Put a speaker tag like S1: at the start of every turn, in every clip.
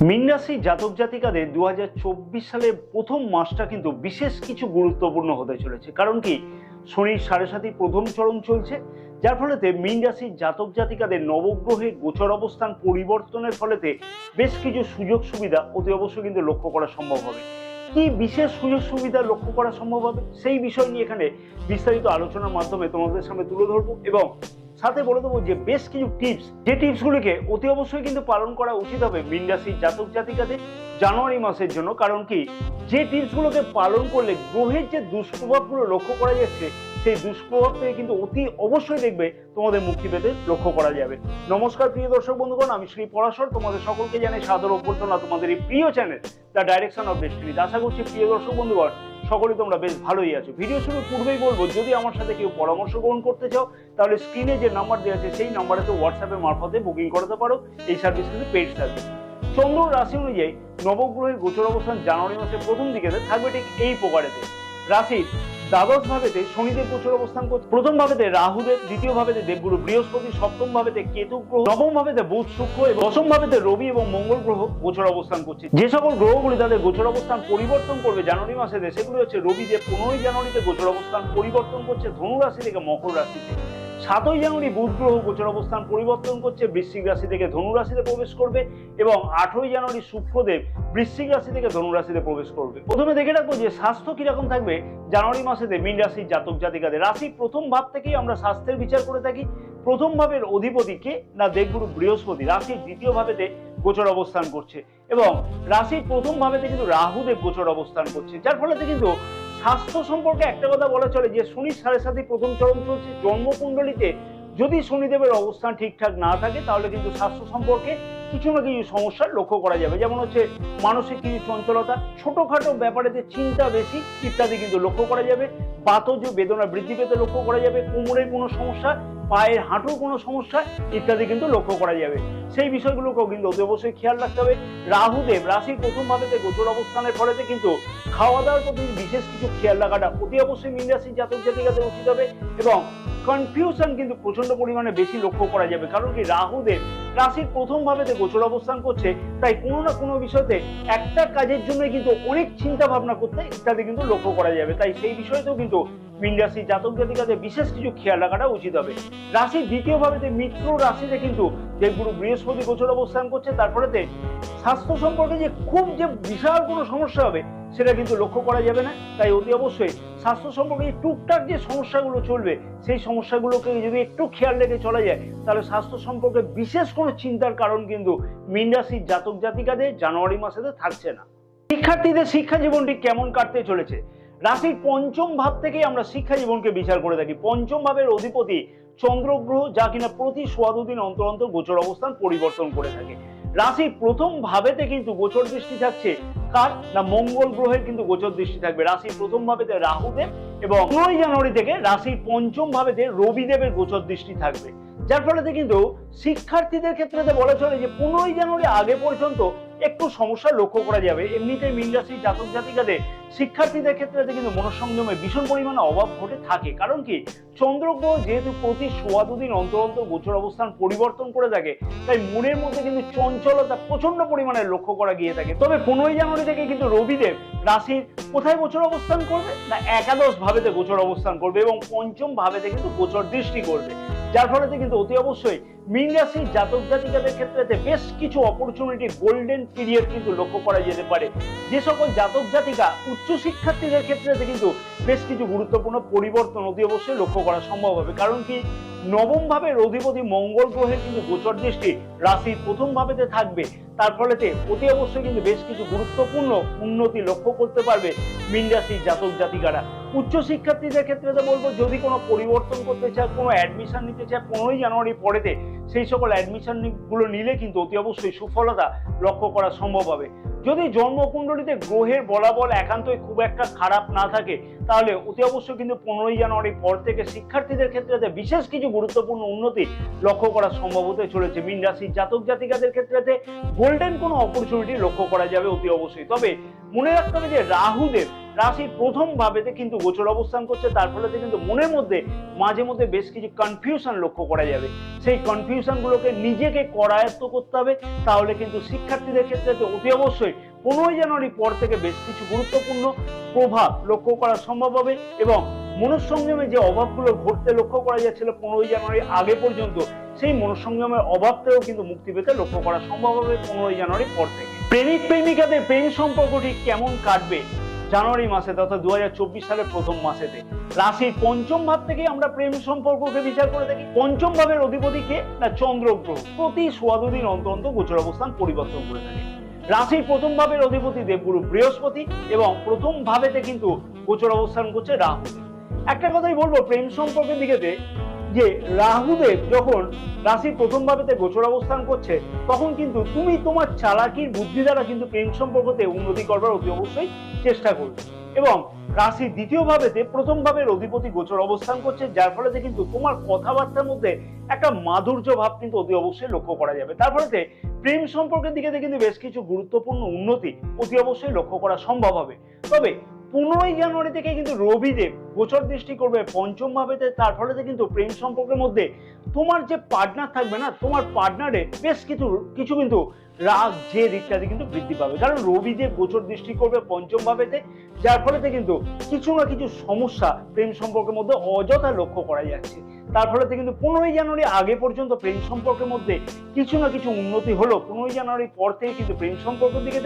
S1: মীন রাশি জাতক জাতিকাদের 2024 সালের প্রথম মাসটা কিন্তু বিশেষ কিছু গুরুত্বপূর্ণ হতে চলেছে। কারণ কি, শনির 7.5 প্রথম চরণ চলছে, যার ফলেতে মীন রাশির জাতক জাতিকাদের নবগ্রহে গোচর অবস্থান পরিবর্তনের ফলেতে বেশ কিছু সুযোগ সুবিধা অতি অবশ্যই কিন্তু লক্ষ্য করা সম্ভব হবে। কি বিশেষ সুযোগ সুবিধা লক্ষ্য করা সম্ভব হবে সেই বিষয় নিয়ে এখানে বিস্তারিত আলোচনার মাধ্যমে তোমাদের সামনে তুলে ধরবো এবং সাথে বলে দেবো যে বেশ কিছু টিপস, যে টিপসগুলিকে অতি অবশ্যই কিন্তু পালন করা উচিত হবে মীন রাশির জাতক জাতিকাদের জানুয়ারি মাসের জন্য। কারণ কি, যে টিপসগুলোকে পালন করলে গ্রহের যে দুষ্প্রভাবগুলো লক্ষ্য করা যাচ্ছে সেই দুষ্প্রভাব থেকে কিন্তু অতি অবশ্যই দেখবে তোমাদের মুক্তি পেতে লক্ষ্য করা যাবে। নমস্কার প্রিয় দর্শক বন্ধুগণ, আমি শ্রী পরাশর তোমাদের সকলকে জানাই সাদর অভ্যর্থনা তোমাদের এই প্রিয় channel the direction of destiny. আশা করছি প্রিয় দর্শক বন্ধুগণ সকলেই তোমরা বেশ ভালোই আছো। ভিডিও শুরুর পূর্বেই বলবো, যদি আমার সাথে কেউ পরামর্শ গ্রহণ করতে চাও তাহলে স্ক্রিনে যে নাম্বার দেওয়া আছে সেই নাম্বারেতে হোয়াটসঅ্যাপের মারফতে বুকিং করতে পারো। এই সার্ভিস কিন্তু পেইড সার্ভিস। চন্দ্র রাশি অনুযায়ী নবগ্রহের গোচর অবস্থান জানুয়ারি মাসের প্রথম দিকে থাকবে ঠিক এই প্রকারেতে। রাশির দ্বাদশ ভাবেতে শনিদেব গোচর অবস্থান করছে, প্রথম ভাবেতে রাহুদেব, দ্বিতীয় ভাবেতে দেবগুরু বৃহস্পতি, সপ্তম ভাবেতে কেতু গ্রহ, নবম ভাবেতে বুধ শুক্র এবং দশম ভাবেতে রবি এবং মঙ্গল গ্রহ গোচর অবস্থান করছে। যে সকল গ্রহগুলি তাদের গোচর অবস্থান পরিবর্তন করবে জানুয়ারি মাসেতে, সেগুলি হচ্ছে রবি যে 15 জানুয়ারিতে গোচর অবস্থান পরিবর্তন করছে ধনু রাশি থেকে মকর রাশিতে, 7 জানুয়ারি বুধ গ্রহ গোচর অবস্থান পরিবর্তন করছে বৃশ্চিক রাশি থেকে ধনু রাশিতে প্রবেশ করবে এবং 8 জানুয়ারি শুক্রদেব বৃশ্চিক রাশি থেকে ধনু রাশিতে প্রবেশ করবে। প্রথমে দেখে রাখবো যে স্বাস্থ্য কিরকম থাকবে জানুয়ারি মাসেতে মীন রাশির জাতক জাতিকাদের। রাশির প্রথম ভাব থেকেই আমরা স্বাস্থ্যের বিচার করে থাকি। প্রথম ভাবের অধিপতি কে না, দেবগুরু বৃহস্পতি রাশির দ্বিতীয় ভাবেতে গোচর অবস্থান করছে এবং রাশির প্রথম ভাবেতে কিন্তু রাহুদেব গোচর অবস্থান করছে, যার ফলে কিন্তু স্বাস্থ্য সম্পর্কে একটা কথা বলা চলে যে শনির 7.5 প্রথম চরণ চলছে। জন্মকুণ্ডলিতে যদি শনিদেবের অবস্থান ঠিকঠাক না থাকে তাহলে কিন্তু স্বাস্থ্য সম্পর্কে কিছু না কিছু সমস্যার লক্ষ্য করা যাবে। যেমন হচ্ছে মানসিক কিছু চঞ্চলতা, ছোটখাটো ব্যাপারে যে চিন্তা বেশি ইত্যাদি কিন্তু লক্ষ্য করা যাবে। বাতজ বেদনা বৃদ্ধি পেতে লক্ষ্য করা যাবে। কোমরের কোনো সমস্যা, পায়ের হাঁটুর কোনো সমস্যা ইত্যাদি কিন্তু লক্ষ্য করা যাবে। সেই বিষয়গুলোকেও কিন্তু অতি অবশ্যই খেয়াল রাখতে হবে। রাহুদেব রাশির প্রথম ভাবেতে গোচর অবস্থানের ফলেতে কিন্তু খাওয়া দাওয়ার প্রতি বিশেষ কিছু খেয়াল রাখাটা অতি অবশ্যই মীন রাশির জাতক জাতিকাদের উচিত হবে এবং কনফিউশন কিন্তু প্রচন্ড পরিমাণে বেশি লক্ষ্য করা যাবে। কারণ কি, রাহুদেব রাশির প্রথম ভাবেতে গোচর অবস্থান করছে, তাই কোনো না কোনো বিষয়তে একটা কাজের জন্য কিন্তু অনেক চিন্তা ভাবনা করতে ইত্যাদি কিন্তু লক্ষ্য করা যাবে। তাই সেই বিষয়তেও কিন্তু মীন রাশির জাতক জাতিকাদের বিশেষ কিছু খেয়াল রাখাটা উচিত হবে। রাশির দ্বিতীয় ভাবেতে মিত্র রাশিতে কিন্তু দেবগুরু বৃহস্পতি গোচর অবস্থান করছে, তারপরেতে স্বাস্থ্য সম্পর্কে যে খুব যে বিশাল কোনো সমস্যা হবে সেটা কিন্তু লক্ষ্য করা যাবে না। তাই অতি অবশ্যই স্বাস্থ্য সম্পর্কে টুকটাক যে সমস্যাগুলো চলবে সেই সমস্যাগুলোকে যদি একটু খেয়াল রেখে চলা যায় তাহলে স্বাস্থ্য সম্পর্কে বিশেষ কোনো চিন্তার কারণ কিন্তু মীন রাশির জাতক জাতিকাদের জানুয়ারি মাসেতে থাকছে না। শিক্ষার্থীদের শিক্ষা জীবনটি কেমন কাটতে চলেছে, রাশির পঞ্চম ভাব থেকেই আমরা শিক্ষা জীবনকে বিচার করে থাকি। পঞ্চম ভাবের অধিপতি চন্দ্র গ্রহ, যা কিনা প্রতি 14 দিন অন্তর অন্তর গোচর অবস্থান পরিবর্তন করে থাকে। রাশির প্রথম ভাবেতে কিন্তু গোচর দৃষ্টি থাকছে কার না, মঙ্গল গ্রহের কিন্তু গোচর দৃষ্টি থাকবে। রাশির প্রথম ভাবেতে রাহুদেব এবং 9 জানুয়ারি থেকে রাশির পঞ্চম ভাবেতে রবিদেবের গোচর দৃষ্টি থাকবে, যার ফলে কিন্তু শিক্ষার্থীদের ক্ষেত্রে বলা চলে যে 15 জানুয়ারি আগে পর্যন্ত একটু সমস্যা লক্ষ্য করা যাবে। এমনিতেই মীন রাশির জাতক জাতিকাদের শিক্ষার্থীদের ক্ষেত্রে কিন্তু মনঃসংযমে ভীষণ পরিমাণে অভাব ঘটে থাকে। কারণ কি, চন্দ্রগ্রহ যেহেতু প্রতি 14 দিন অন্তর অন্তর গোচর অবস্থান পরিবর্তন করে থাকে, তাই মনের মধ্যে কিন্তু চঞ্চলতা প্রচন্ড পরিমাণে লক্ষ্য করা গিয়ে থাকে। তবে 15 জানুয়ারি থেকে কিন্তু রবিদেব রাশির কোথায় গোচর অবস্থান করবে না, একাদশ ভাবেতে গোচর অবস্থান করবে এবং পঞ্চম ভাবেতে কিন্তু গোচর দৃষ্টি করবে, যার ফলে কিন্তু অতি অবশ্যই মীন রাশির জাতক জাতিকাদের ক্ষেত্রে বেশ কিছু অপরচুনিটি, গোল্ডেন পিরিয়ড কিন্তু লক্ষ্য করা যেতে পারে। যে সকল জাতক জাতিকা উচ্চ শিক্ষার্থীদের ক্ষেত্রে কিন্তু বেশ কিছু গুরুত্বপূর্ণ পরিবর্তন অতি অবশ্যই লক্ষ্য করা সম্ভব হবে। কারণ কি, নবম ভাবের অধিপতি মঙ্গল গ্রহের কিন্তু গোচর দৃষ্টি রাশির প্রথম ভাবেতে থাকবে, তার ফলেতে অতি অবশ্যই কিন্তু বেশ কিছু গুরুত্বপূর্ণ উন্নতি লক্ষ্য করতে পারবে মীন রাশির জাতক জাতিকারা। উচ্চ শিক্ষার্থীদের ক্ষেত্রে বলবো, যদি কোনো পরিবর্তন করতে চায়, কোনো অ্যাডমিশন নিতে চায় 15 জানুয়ারি পরেতে, সেই সকল অ্যাডমিশন গুলো নিলে কিন্তু অতি অবশ্যই সুফলতা লক্ষ্য করা সম্ভব হবে। যদি জন্মকুণ্ডলিতে গ্রহের বলাবল একান্তই খুব একটা খারাপ না থাকে তাহলে অতি অবশ্যই কিন্তু 15 জানুয়ারি পর থেকে শিক্ষার্থীদের ক্ষেত্রে বিশেষ কিছু গুরুত্বপূর্ণ উন্নতি লক্ষ্য করা সম্ভব হতে চলেছে। মীন রাশির জাতক জাতিকাদের ক্ষেত্রে গোল্ডেন কোনো অপরচুনিটি লক্ষ্য করা যাবে অতি অবশ্যই। তবে মনে রাখতে হবে যে রাহুদেব রাশির প্রথম ভাবেতে কিন্তু গোচর অবস্থান করছে, তার ফলে কিন্তু মনের মধ্যে মাঝে মধ্যে বেশ কিছু কনফিউশন লক্ষ্য করা যাবে। সেই কনফিউশন গুলোকে নিজেকে করায়ত্ত করতে হবে, তাহলে কিন্তু শিক্ষার্থীদের ক্ষেত্রে অতি অবশ্যই 15 জানুয়ারি পর থেকে বেশ কিছু গুরুত্বপূর্ণ প্রভাব লক্ষ্য করা সম্ভব হবে এবং মনঃসংযমে যে অভাবগুলো ঘটতে লক্ষ্য করা যাচ্ছিল 15 জানুয়ারি আগে পর্যন্ত, সেই মনঃসংযমের অভাবটাও কিন্তু মুক্তি পেতে লক্ষ্য করা সম্ভব হবে 15 জানুয়ারি পর থেকে। প্রেমিক প্রেমিকাদের প্রেম সম্পর্কটি কেমন কাটবে জানুয়ারি মাসেতে অর্থাৎ 2024 সালের প্রথম মাসেতে? রাশির পঞ্চম ভাব থেকে আমরা প্রেম সম্পর্ককে বিচার করে থাকি। পঞ্চম ভাবের অধিপতি কে না চন্দ্র গ্রহ, প্রতি 14 দিন অন্তর অন্তর গোচর অবস্থান পরিবর্তন করে থাকে। রাশির প্রথম ভাবের অধিপতি দেবগুরু বৃহস্পতি এবং প্রথম ভাবেতে কিন্তু গোচর অবস্থান করছে রাহু। একটা কথাই বলবো প্রেম সম্পর্কের দিকেতে, যে রাহুদেব যখন রাশির প্রথম ভাবেতে গোচর অবস্থান করছে তখন কিন্তু তুমি তোমার চালাকির বুদ্ধি দ্বারা কিন্তু প্রেম সম্পর্কতে উন্নতি করবার অতি অবশ্যই চেষ্টা করবে এবং রাশির দ্বিতীয় ভাবেতে প্রথম ভাবের অধিপতি গোচর অবস্থান করছে, যার ফলে কিন্তু তোমার কথাবার্তার মধ্যে একটা মাধুর্য ভাব কিন্তু অতি অবশ্যই লক্ষ্য করা যাবে। তার ফলে প্রেম সম্পর্কের দিকে কিন্তু বেশ কিছু গুরুত্বপূর্ণ উন্নতি অতি অবশ্যই লক্ষ্য করা সম্ভব হবে। তবে 15 জানুয়ারি থেকে কিন্তু রবিদেব গোচর দৃষ্টি করবে পঞ্চম ভাবেতে, তার ফলে কিন্তু প্রেম সম্পর্কের মধ্যে তোমার যে পার্টনার থাকবে না, তোমার পার্টনারে বেশ কিছু কিন্তু রাগ জেদ ইত্যাদি কিন্তু বৃদ্ধি পাবে, কারণ রবিদেব গোচর দৃষ্টি করবে পঞ্চম ভাবেতে, যার ফলে কিন্তু কিছু না কিছু সমস্যা প্রেম সম্পর্কের মধ্যে অযথা লক্ষ্য করা যাচ্ছে। তার ফলে কিন্তু 15 জানুয়ারি আগে পর্যন্ত প্রেম সম্পর্কের মধ্যে কিছু না কিছু উন্নতি হলো, 15 জানুয়ারি পর থেকে কিন্তু প্রেম সম্পর্কের দিকে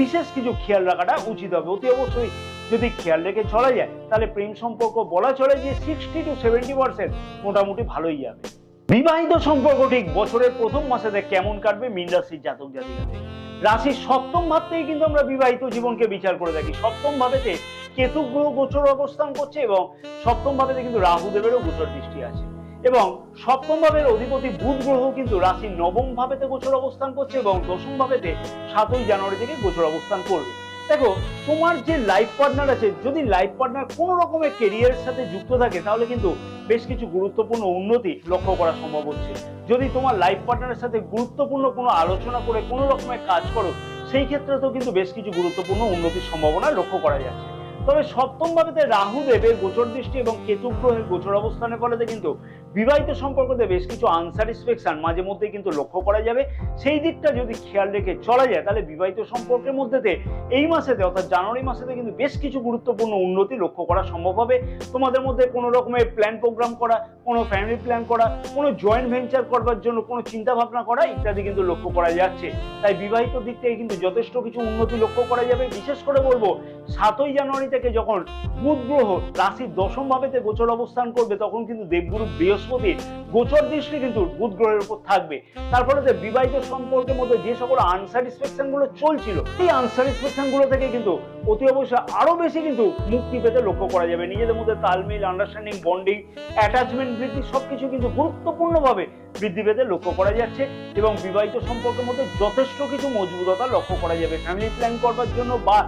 S1: বিশেষ কিছু খেয়াল রাখাটা উচিত হবে। অতি অবশ্যই যদি খেয়াল রেখে চলা যায় তাহলে প্রেম সম্পর্ক বলা চলে যে 60 to 70% মোটামুটি ভালোই যাবে। বিবাহিত সম্পর্ক ঠিক বছরের প্রথম মাসেতে কেমন কাটবে মীন রাশির জাতক জাতিকাদের? রাশির সপ্তম ভাব থেকে কিন্তু আমরা বিবাহিত জীবনকে বিচার করে থাকি। সপ্তম ভাবেতে কেতু গ্রহ গোচর অবস্থান করছে এবং সপ্তম ভাবেতে কিন্তু রাহুদেবেরও গোচর দৃষ্টি আছে এবং সপ্তম ভাবের অধিপতি বুধ গ্রহ কিন্তু রাশির নবম ভাবেতে গোচর অবস্থান করছে এবং দশম ভাবেতে 7 জানুয়ারি থেকে গোচর অবস্থান করবে। দেখো, তোমার যে লাইফ পার্টনার আছে, যদি লাইফ পার্টনার কোনো রকমের কেরিয়ারের সাথে যুক্ত থাকে তাহলে কিন্তু বেশ কিছু গুরুত্বপূর্ণ উন্নতি লক্ষ্য করা সম্ভব হচ্ছে। যদি তোমার লাইফ পার্টনারের সাথে গুরুত্বপূর্ণ কোনো আলোচনা করে কোনো রকমের কাজ করো, সেই ক্ষেত্রেও কিন্তু বেশ কিছু গুরুত্বপূর্ণ উন্নতির সম্ভাবনা লক্ষ্য করা যাচ্ছে। তবে সপ্তম ভাবেতে রাহু দেবের গোচর দৃষ্টি এবং কেতু গ্রহের গোচর অবস্থানের ফলে কিন্তু বিবাহিত সম্পর্কতে বেশ কিছু আনস্যাটিসফ্যাকশন মাঝে মধ্যে কিন্তু লক্ষ্য করা যাবে। সেই দিকটা যদি খেয়াল রেখে চলা যায় তাহলে বিবাহিত সম্পর্কের মধ্যেতে এই মাসেতে অর্থাৎ জানুয়ারি মাসেতে কিন্তু বেশ কিছু গুরুত্বপূর্ণ উন্নতি লক্ষ্য করা সম্ভব হবে। তোমাদের মধ্যে কোনো রকমের প্ল্যান প্রোগ্রাম করা, কোনো ফ্যামিলি প্ল্যান করা, কোনো জয়েন্ট ভেঞ্চার করবার জন্য কোনো চিন্তা ভাবনা করা ইত্যাদি কিন্তু লক্ষ্য করা যাচ্ছে। তাই বিবাহিত দিক থেকে কিন্তু যথেষ্ট কিছু উন্নতি লক্ষ্য করা যাবে। বিশেষ করে বলবো 7 জানুয়ারি থেকে যখন বুধ গ্রহ রাশির দশম ভাবেতে গোচর অবস্থান করবে তখন কিন্তু দেবগুরু বৃহস্পতির গোচর দৃষ্টি কিন্তু বুধ গ্রহের উপর থাকবে। তার ফলে বিবাহিত সম্পর্কের মধ্যে যে সকল আনস্যাটিসফ্যাকশন গুলো চলছিল, এই আনস্যাটিসফ্যাকশন গুলো থেকে কিন্তু অতি অবশ্যই আরো বেশি কিন্তু মুক্তি পেতে লক্ষ্য করা যাবে। নিজেদের মধ্যে তালমিল, আন্ডারস্ট্যান্ডিং, বন্ডিং, অ্যাটাচমেন্ট বৃদ্ধি সবকিছু কিন্তু গুরুত্বপূর্ণভাবে বৃদ্ধি পেতে লক্ষ্য করা যাচ্ছে এবং বিবাহিত সম্পর্কের মধ্যে যথেষ্ট কিছু মজবুততা লক্ষ্য করা যাবে। ফ্যামিলি প্ল্যান করবার জন্য বা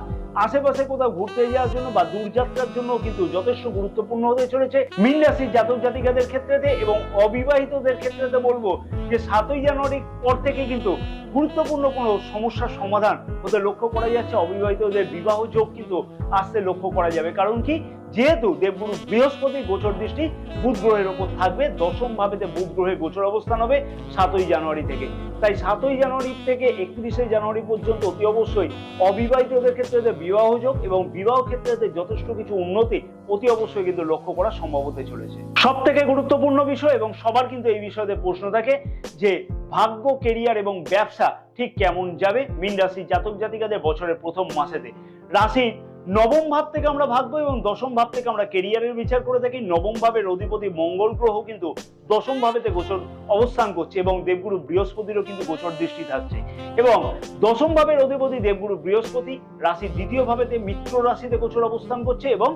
S1: আশেপাশে কোথাও ঘুরতে যাওয়ার জন্য বা দূরযাত্রার জন্য কিন্তু যথেষ্ট গুরুত্বপূর্ণ হতে চলেছে মীন রাশির জাতক জাতিকাদের ক্ষেত্রে। এবং অবিবাহিতদের ক্ষেত্রে বলবো যে 7 জানুয়ারির পর থেকে কিন্তু গুরুত্বপূর্ণ কোনো সমস্যার সমাধান হতে লক্ষ্য করা যাচ্ছে। অবিবাহিতদের বিবাহ যোগ কিন্তু আসতে লক্ষ্য করা যাবে, কারণ কি, যেহেতু দেবগুরু বৃহস্পতি গোচর দৃষ্টি বুধ গ্রহের ওপর থাকবে, দশম ভাবেতে বুধ গ্রহের গোচর অবস্থান হবে 7 জানুয়ারি থেকে। তাই 7 জানুয়ারি থেকে 31 জানুয়ারি পর্যন্ত অতি অবশ্যই অবিবাহিতদের ক্ষেত্রে বিবাহ যোগ এবং বিবাহ ক্ষেত্রে যথেষ্ট কিছু উন্নতি অতি অবশ্যই কিন্তু লক্ষ্য করা সম্ভব হতে চলেছে। সব থেকে গুরুত্বপূর্ণ বিষয় এবং সবার কিন্তু এই বিষয়ে প্রশ্ন থাকে যে ভাগ্য, কেরিয়ার এবং ব্যবসা ঠিক কেমন যাবে মীন রাশির জাতক জাতিকাদের বছরের প্রথম মাসেতে। রাশির নবম ভাব থেকে আমরা ভাগ্য এবং দশম ভাব থেকে আমরা কেরিয়ারের বিচার করে থাকি। নবম ভাবের অধিপতি মঙ্গল গ্রহ কিন্তু দশম ভাবেতে গোচর অবস্থান করছে এবং দেবগুরু বৃহস্পতিরও কিন্তু গোচর দৃষ্টি থাকছে এবং দশম ভাবের অধিপতি দেবগুরু বৃহস্পতি রাশির দ্বিতীয় ভাবেতে মিত্র রাশিতে গোচর অবস্থান করছে এবং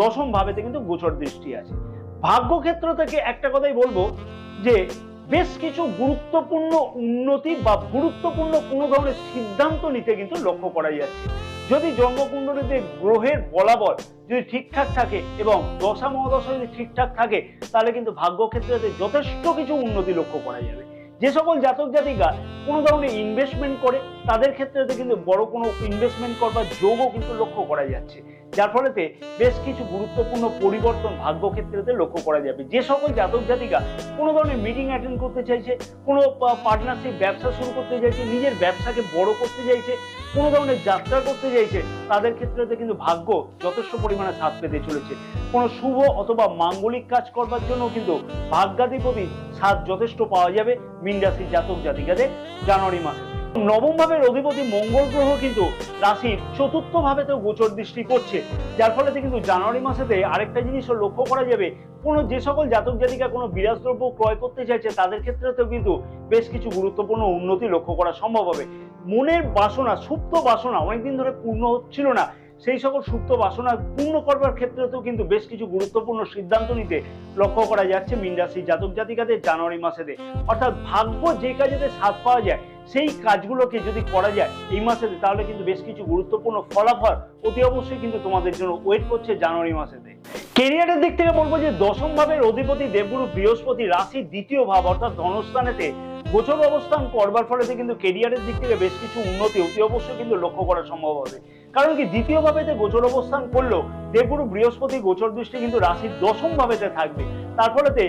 S1: দশম ভাবেতে কিন্তু গোচর দৃষ্টি আছে। ভাগ্য ক্ষেত্র থেকে একটা কথাই বলবো যে বেশ কিছু গুরুত্বপূর্ণ উন্নতি বা গুরুত্বপূর্ণ কোনো ধরনের সিদ্ধান্ত নিতে কিন্তু লক্ষ্য করা যাচ্ছে। যদি জন্মকুণ্ডলীতে গ্রহের বলাবল যদি ঠিকঠাক থাকে এবং দশা মহাদশা যদি ঠিকঠাক থাকে তাহলে কিন্তু ভাগ্য ক্ষেত্রে যথেষ্ট কিছু উন্নতি লক্ষ্য করা যাবে। যে সকল জাতক জাতিকা কোনো ধরনের ইনভেস্টমেন্ট করে তাদের ক্ষেত্রে কিন্তু বড় কোনো ইনভেস্টমেন্ট করবার যোগও কিন্তু লক্ষ্য করা যাচ্ছে, যার ফলেতে বেশ কিছু গুরুত্বপূর্ণ পরিবর্তন ভাগ্য ক্ষেত্রে লক্ষ্য করা যাবে। যে সকল জাতক জাতিকা কোনো ধরনের মিটিং অ্যাটেন্ড করতে চাইছে, কোনো পার্টনারশিপ ব্যবসা শুরু করতে চাইছে, নিজের ব্যবসাকে বড় করতে চাইছে, কোনো ধরনের যাত্রা করতে চাইছে, তাদের ক্ষেত্রে কিন্তু ভাগ্য যথেষ্ট পরিমাণে সাথ পেতে চলেছে। কোনো শুভ অথবা মাঙ্গলিক কাজ করবার জন্য কিন্তু ভাগ্যাধিপতি সাথ যথেষ্ট পাওয়া যাবে মীন রাশির জাতক জাতিকাদের জানুয়ারি মাসে। নবম ভাবের অধিপতি মঙ্গল গ্রহ কিন্তু রাশির চতুর্থ ভাবেতেও গোচর দৃষ্টি করছে, যার ফলে কিন্তু জানুয়ারি মাসেতে আরেকটা জিনিসও লক্ষ্য করা যাবে, যে সকল জাতক জাতিকা কোনো বিলাসদ্রব্য ক্রয় করতে চাইছে তাদের ক্ষেত্রেও কিন্তু বেশ কিছু গুরুত্বপূর্ণ উন্নতি লক্ষ্য করা সম্ভব হবে। মনের বাসনা, সুপ্ত বাসনা অনেকদিন ধরে পূর্ণ হচ্ছিল না, সেই সকল সুপ্ত বাসনা পূর্ণ করবার ক্ষেত্রেও কিন্তু বেশ কিছু গুরুত্বপূর্ণ সিদ্ধান্ত নিতে লক্ষ্য করা যাচ্ছে মীন রাশির জাতক জাতিকাদের জানুয়ারি মাসেতে। অর্থাৎ ভাগ্য যে কাজেতে সাথ পাওয়া যায় সেই কাজগুলোকে যদি করা যায় এই মাসেতে, তাহলে কিন্তু বেশ কিছু গুরুত্বপূর্ণ ফলাফল অতি অবশ্যই কিন্তু তোমাদের জন্য ওয়েট করছে জানুয়ারি মাসেতে। কেরিয়ারের দিক থেকে বলবো যে দশম ভাবের অধিপতি দেবগুরু বৃহস্পতি রাশির দ্বিতীয় ভাব অর্থাৎ ধনস্থানেতে গোচর অবস্থান করবার ফলে কিন্তু কেরিয়ারের দিক থেকে বেশ কিছু উন্নতি অতি অবশ্যই কিন্তু লক্ষ্য করা সম্ভব হবে। কারণ কি, দ্বিতীয় ভাবেতে গোচর অবস্থান করলেও দেবগুরু বৃহস্পতি গোচর দৃষ্টি কিন্তু রাশির দশম ভাবেতে থাকবে, তার ফলেতে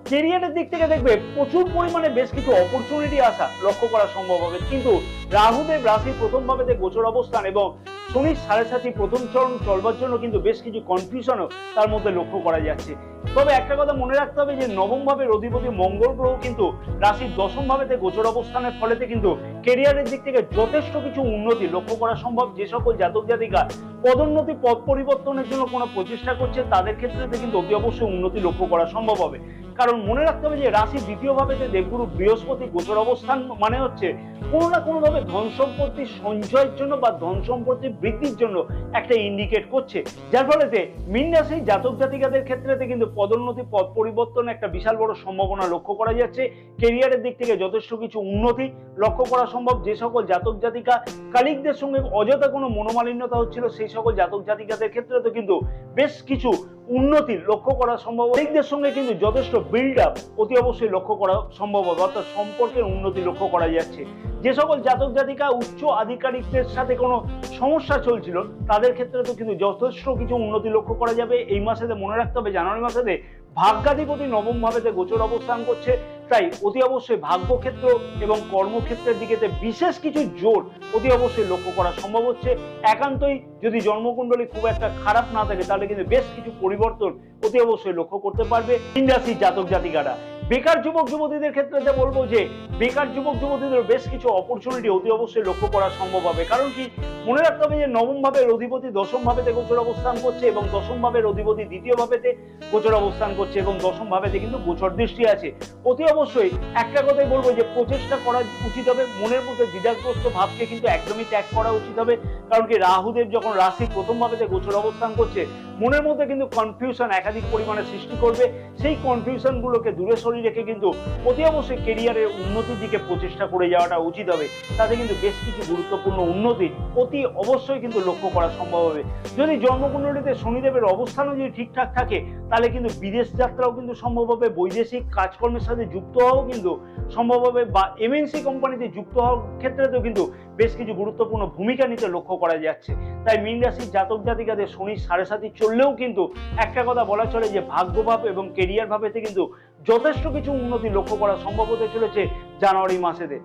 S1: কেরিয়ারের দিক থেকে দেখবে প্রচুর পরিমাণে বেশ কিছু অপরচুনিটি আসা লক্ষ্য করা সম্ভব হবে। কিন্তু রাহুদেব রাশির প্রথম ভাবেতে গোচর অবস্থান এবং শনির সাড়ে সাথী প্রথম চরণ চলবার জন্য কিন্তু বেশ কিছু কনফিউশনও তার মধ্যে লক্ষ্য করা যাচ্ছে। তবে একটা কথা মনে রাখতে হবে যে নবম ভাবের অধিপতি মঙ্গল গ্রহ কিন্তু রাশির দশম ভাবেতে গোচর অবস্থানের ফলেতে কিন্তু কেরিয়ারের দিক থেকে যথেষ্ট কিছু উন্নতি লক্ষ্য করা সম্ভব। যে সকল জাতক জাতিকা পদোন্নতি পদ পরিবর্তনের জন্য কোনো প্রচেষ্টা করছে তাদের ক্ষেত্রে কিন্তু অতি অবশ্যই উন্নতি লক্ষ্য করা সম্ভব হবে। কারণ মনে রাখতে হবে যে রাশির দ্বিতীয় ভাবেতে দেবগুরু বৃহস্পতি গোচর অবস্থান মানে হচ্ছে কোনো না কোনো ভাবে ধন সম্পত্তি সঞ্চয়ের জন্য বা ধন সম্পত্তি বৃদ্ধির জন্য একটা ইন্ডিকেট করছে, যার ফলেতে মীন রাশির জাতক জাতিকাদের ক্ষেত্রে কিন্তু পদোন্নতি পদ পরিবর্তন একটা বিশাল বড় সম্ভাবনা লক্ষ্য করা যাচ্ছে। কেরিয়ারের দিক থেকে যথেষ্ট কিছু উন্নতি লক্ষ্য করা সম্ভব। যে সকল জাতক জাতিকা কালিকদের সঙ্গে অযথা কোনো মনোমালিন্যতা হচ্ছিল সেই সকল জাতক জাতিকাদের ক্ষেত্রে কিন্তু বেশ কিছু উন্নতি লক্ষ্য করা সম্ভব। কালিকদের সঙ্গে কিন্তু যথেষ্ট বিল্ড আপ অতি অবশ্যই লক্ষ্য করা সম্ভব হবে, অর্থাৎ সম্পর্কের উন্নতি লক্ষ্য করা যাচ্ছে। যে সকল জাতক জাতিকা উচ্চ আধিকারিকদের সাথে কোনো সমস্যা চলছিল তাদের ক্ষেত্রে তো কিন্তু যথেষ্ট কিছু উন্নতি লক্ষ্য করা যাবে এই মাসেতে। মনে রাখতে হবে জানুয়ারি মাসেতে ভাগ্যাধিপতি নবম ভাবেতে গোচর অবস্থান করছে, তাই অতি অবশ্যই ভাগ্যক্ষেত্র এবং কর্মক্ষেত্রের দিকে বিশেষ কিছু জোর অতি অবশ্যই লক্ষ্য করা সম্ভব হচ্ছে। একান্তই যদি জন্মকুণ্ডলী খুব একটা খারাপ না থাকে তাহলে কিন্তু বেশ কিছু পরিবর্তন অতি অবশ্যই লক্ষ্য করতে পারবে মীন রাশির জাতক জাতিকারা। বেকার যুবক যুবতীদের ক্ষেত্রে বলবো যে বেকার যুবক যুবতীদের বেশ কিছু অপরচুনিটি অতি অবশ্যই লক্ষ্য করা সম্ভব হবে। কারণ কি, মনে রাখতে হবে যে নবম ভাবের অধিপতি দশম ভাবেতে গোচর অবস্থান করছে এবং দশম ভাবের অধিপতি দ্বিতীয় ভাবেতে গোচর অবস্থান করছে এবং দশম ভাবেতে কিন্তু গোচর দৃষ্টি আছে। অতি অবশ্যই একটা কথাই বলবো যে প্রচেষ্টা করা উচিত হবে, মনের মধ্যে দ্বিধাগ্রস্ত ভাবকে কিন্তু একদমই ত্যাগ করা উচিত হবে। কারণ কি, রাহুদেব যখন রাশির প্রথম ভাবেতে গোচর অবস্থান করছে মনের মধ্যে কিন্তু কনফিউশন একাধিক পরিমাণে সৃষ্টি করবে। সেই কনফিউশন গুলোকে দূরে সরিয়ে রেখে কিন্তু অতি অবশ্যই কেরিয়ারের উন্নতির দিকে প্রচেষ্টা করে যাওয়াটা উচিত হবে, তাতে কিন্তু বেশ কিছু গুরুত্বপূর্ণ উন্নতি অতি অবশ্যই কিন্তু লক্ষ্য করা সম্ভব হবে। যদি জন্মকুণ্ডলীতে শনিদেবের অবস্থানও যদি ঠিকঠাক থাকে তাহলে কিন্তু বিদেশ যাত্রাও কিন্তু সম্ভব হবে, বৈদেশিক কাজকর্মের সাথে যুক্ত হওয়াও কিন্তু সম্ভব হবে, বা এমএনসি কোম্পানিতে যুক্ত হওয়ার ক্ষেত্রেও কিন্তু বেশ কিছু গুরুত্বপূর্ণ ভূমিকা নিতে লক্ষ্য করা যাচ্ছে। তাই মীন রাশির জাতক জাতিকাদের শনির সাড়ে সাথী চললেও কিন্তু একটা কথা বলা চলে যে ভাগ্যভাব এবং কেরিয়ার ভাবেতে কিন্তু যথেষ্ট কিছু উন্নতি লক্ষ্য করা সম্ভব হতে চলেছে জানুয়ারি মাসেতে।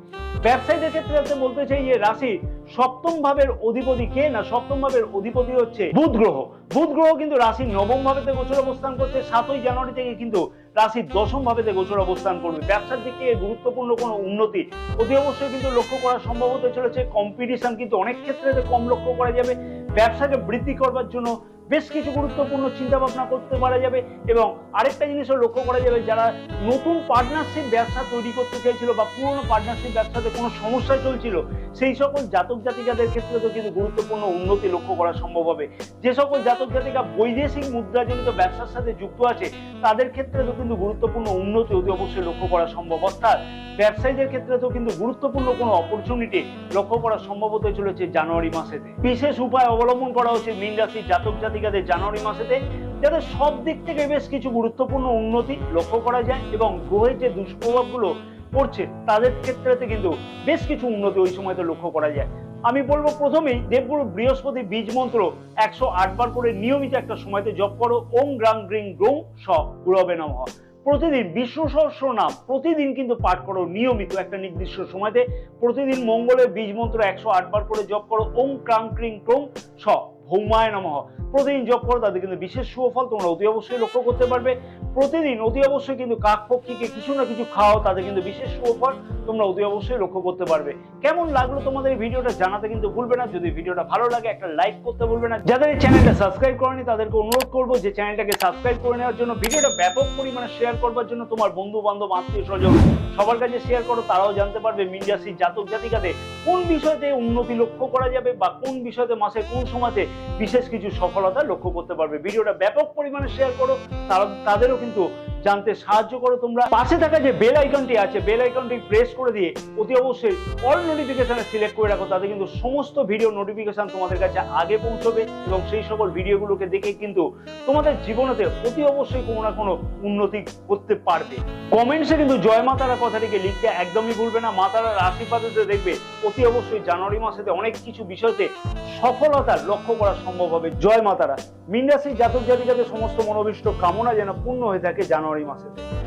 S1: ব্যবসায়ীদের ক্ষেত্রে বলতে চাই যে রাশি সপ্তম ভাবের অধিপতি কে না, সপ্তম ভাবের অধিপতি হচ্ছে বুধ গ্রহ। বুধ গ্রহ কিন্তু রাশির নবম ভাবেতে গোচর অবস্থান করছে, 7ই জানুয়ারি থেকে কিন্তু রাশির দশম ভাবেতে গোচর অবস্থান করবে। ব্যবসার দিক থেকে গুরুত্বপূর্ণ কোনো উন্নতি অতি অবশ্যই কিন্তু লক্ষ্য করা সম্ভব হতে চলেছে। কম্পিটিশন কিন্তু অনেক ক্ষেত্রে কম লক্ষ্য করা যাবে। ব্যবসাকে বৃদ্ধি করবার জন্য বেশ কিছু গুরুত্বপূর্ণ চিন্তা ভাবনা করতে পারা যাবে। এবং আরেকটা জিনিসও লক্ষ্য করা যাবে, যারা নতুন পার্টনারশিপ ব্যবসা তৈরি করতে চাইছিল বা পুরনো পার্টনারশিপ ব্যবসাতে কোনো সমস্যা চলছিল সেই সকল জাতক জাতিকাদের ক্ষেত্রে তো কিন্তু গুরুত্বপূর্ণ উন্নতি লক্ষ্য করা সম্ভব হবে। যে সকল জাতক জাতিকা বৈদেশিক মুদ্রাজনিত ব্যবসার সাথে যুক্ত আছে তাদের ক্ষেত্রে তো কিন্তু গুরুত্বপূর্ণ উন্নতি অতি অবশ্যই লক্ষ্য করা সম্ভব। অর্থাৎ ব্যবসায়ীদের ক্ষেত্রে তো কিন্তু গুরুত্বপূর্ণ কোনো অপরচুনিটি লক্ষ্য করা সম্ভব হতে চলেছে জানুয়ারি মাসেতে। বিশেষ উপায় অবলম্বন করা উচিত মীন রাশির জাতক জাতিকাদের জানুয়ারি মাসেতে, যাতে সব দিক থেকে বেশ কিছু গুরুত্বপূর্ণ উন্নতি লক্ষ্য করা যায় এবং গ্রহের যে দুষ্প্রভাবগুলো করছে তাদের ক্ষেত্রেতে কিন্তু বেশ কিছু উন্নতি ওই সময়তে লক্ষ্য করা যায়। আমি বলবো প্রথমেই দেবগুরু বৃহস্পতি বীজ মন্ত্র 108 বার করে নিয়মিত একটা সময়তে জপ করো। ওম গ্রাং গ্রিং গ্রৌং স গুরবে নমঃ। প্রতিদিন বিষ্ণু সহস্র নাম প্রতিদিন কিন্তু পাঠ করো নিয়মিত একটা নির্দিষ্ট সময়তে। প্রতিদিন মঙ্গলের বীজ মন্ত্র 108 বার করে জপ করো। ওম ক্রাং ক্রিং ক্রৌং স ভৌমায় নমঃ। প্রতিদিন জপ করো, তাদের কিন্তু বিশেষ শুভফল তোমরা অতি অবশ্যই লক্ষ্য করতে পারবে। প্রতিদিন অতি অবশ্যই কিন্তু কাক পক্ষীকে কিছু না কিছু খাওয়াও, তাদের কিন্তু বিশেষ শুভফল তোমরা অতি অবশ্যই লক্ষ্য করতে পারবে। কেমন লাগলো তোমাদের এই ভিডিওটা জানাতে কিন্তু ভুলবে না। যদি ভিডিওটা ভালো লাগে একটা লাইক করতে ভুলবে না। যাদের এই চ্যানেলটা সাবস্ক্রাইব করেনি তাদেরকে অনুরোধ করবো যে চ্যানেলটাকে সাবস্ক্রাইব করে নেওয়ার জন্য, ভিডিওটা ব্যাপক পরিমাণে শেয়ার করবার জন্য তোমার বন্ধু বান্ধব আত্মীয় স্বজন সবার কাছে শেয়ার করো। তারাও জানতে পারবে মীন রাশির জাতক জাতিকাদের কোন বিষয়তে উন্নতি লক্ষ্য করা যাবে বা কোন বিষয়তে মাসে কোন সময়তে বিশেষ কিছু সফলতা লক্ষ্য করতে পারবে। ভিডিওটা ব্যাপক পরিমাণে শেয়ার করো, তাদেরও কিন্তু জানতে সাহায্য করো। তোমরা পাশে থাকা যে বেল আইকনটি আছে বেল আইকনটি প্রেস করে দিয়ে অতি অবশ্যই অল নোটিফিকেশনে সিলেক্ট করে রাখো, তাতে কিন্তু সমস্ত ভিডিও নোটিফিকেশন তোমাদের কাছে আগে পৌঁছবে এবং সেই সকল ভিডিওগুলোকে দেখে কিন্তু তোমাদের জীবনেতে অতি অবশ্যই কোনো না কোনো উন্নতি করতে পারবে। কমেন্টসে কিন্তু জয় মা তারা কথাটিকে লিখতে একদমই ভুলবে না। মা তারার আশীর্বাদে দেখবে অতি অবশ্যই জানুয়ারি মাসেতে অনেক কিছু বিষয়তে সফলতা লক্ষ্য করা সম্ভব হবে। জয় মা তারা। মীন রাশির জাতক জাতিকাদের সমস্ত মনোভীষ্ট কামনা যেন পূর্ণ হয়ে থাকে জানুয়ারি মাসেতে।